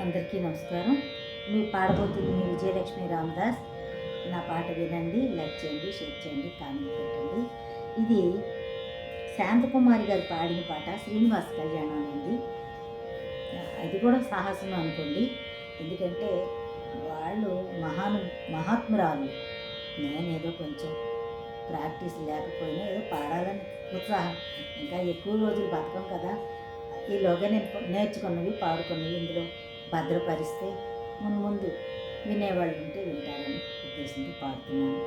అందరికీ నమస్కారం. మీ పాడబోతుంది మీ విజయలక్ష్మి రామదాస్. నా పాట వినండి, లైక్ చేయండి, షేర్ చేయండి, కామెంట్ పెట్టండి. ఇది శాంతకుమారి గారు పాడిన పాట. శ్రీనివాస్ కళ్యాణం అండి. అది కూడా సాహసం అనుకోండి, ఎందుకంటే వాళ్ళు మహాత్మురాలు. నేనేదో కొంచెం ప్రాక్టీస్ లేకపోయినా ఏదో పాడాలని ఉత్సాహం. ఇంకా ఎక్కువ రోజులు బతకం కదా, ఈలోగా నేను నేర్చుకున్నవి పాడుకున్నవి ఇందులో భద్రపరిస్తే ముందు వినేవాళ్ళు ఉంటే వింటారని ఉద్దేశంతో పాడుతున్నాను.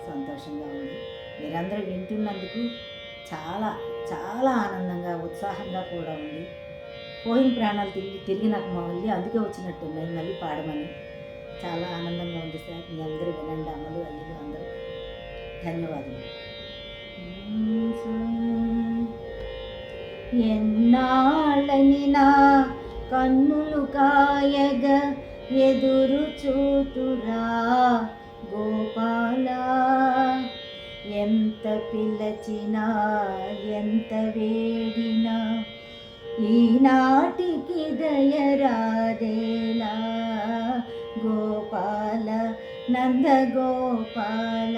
సంతోషంగా ఉంది. మీరందరూ వింటున్నందుకు చాలా చాలా ఆనందంగా ఉత్సాహంగా కూడా ఉంది. పోయిన ప్రాణాలు తిరిగి నాకు మళ్ళీ అందుకే వచ్చినట్టున్నాయి మళ్ళీ పాడమని. చాలా ఆనందంగా ఉంది సార్. మీ అందరూ వినండి, అమ్మలు అల్లులు అందరూ. ధన్యవాదాలు. ఎన్నాళ్ళని నా కన్నులు కాయగ ఎదురు చూతురా గోపాల, ఎంత పిలచినా ఎంత వేడినా ఈనాటికి దయరాదేలా గోపాల, నంద గోపాల,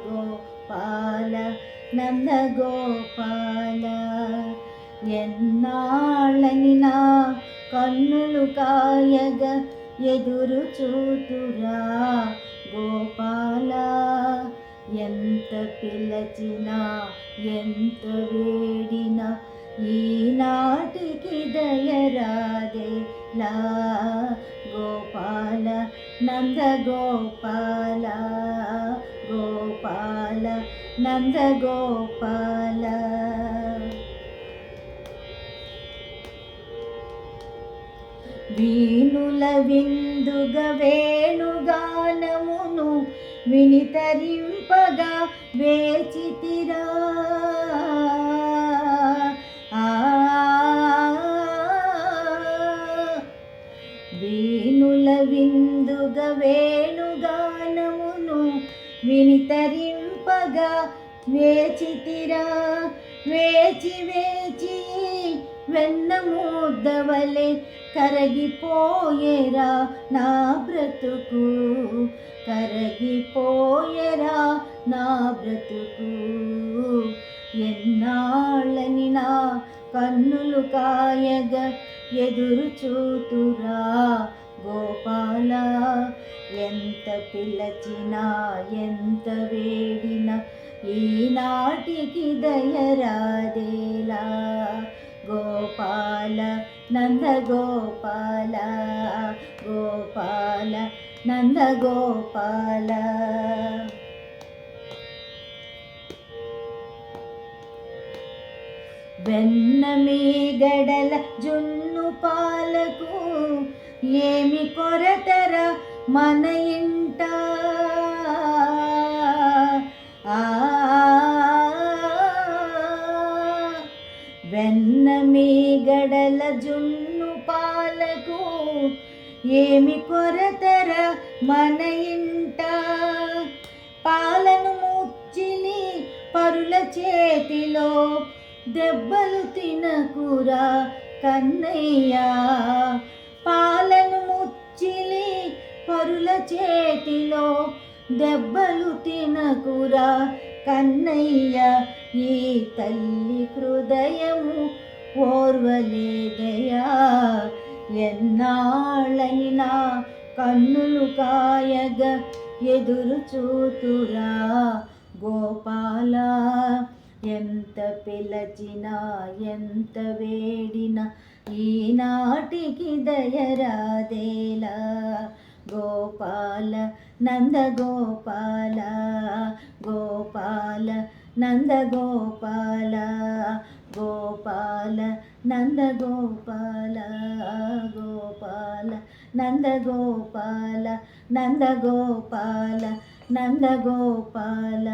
గోపాల నంద గోపాల. ఎన్నాళ్ళని నా కన్నులు కాయగ ఎదురు చూతురా గోపాల, ఎంత పిలచినా ఎంత వేడినా ఈనాటికి దయరాదేలా గోపాల, నంద గోపాల, గోపాల నంద గోపాల. వీణుల విందుగ వేణుగానమును వినితరింపగా వేచితిరా, వీణుల విందుగ వేణుగానమును వినితరింపగా వేచితిరా, వేచి వేచి వెన్న ముద్దవలె కరగిపోయేరా నా బ్రతుకు, కరగిపోయేరా నా బ్రతుకు. ఎన్నాళ్ళని నా కన్నులు కాయగ ఎదురు చూతురా గోపాల, ఎంత పిలచినా ఎంత వేడినా ఈనాటికి దయరాదేలా గోపాల, నంద గోపాల, గోపాల నంద గోపాల. వెన్న మీగడల జున్ను పాలకు ఏమి కొరతర మన ఇంట, వెన్న మీగడల జున్ను పాలకు ఏమి కొరతర మన ఇంట, పాలను ముచ్చిలి పరుల చేతిలో దెబ్బలు తినకురా కన్నయ్య, పాలను ముచ్చిలి పరుల చేతిలో దెబ్బలు తినకురా కన్నయ్య, ఈ తల్లి హృదయము ఓర్వలేదయా. ఎన్నాళ్ళని నా కన్నులు కాయగ ఎదురు చూతురా గోపాల, ఎంత పిలచినా ఎంత వేడినా ఈనాటికి దయరాదేలా గోపాల, నంద గోపాల, గోపాల నంద గోపాల, గోపాల నంద గోపాల, గోపాల నంద గోపాల, నంద గోపాల, నంద గోపాల.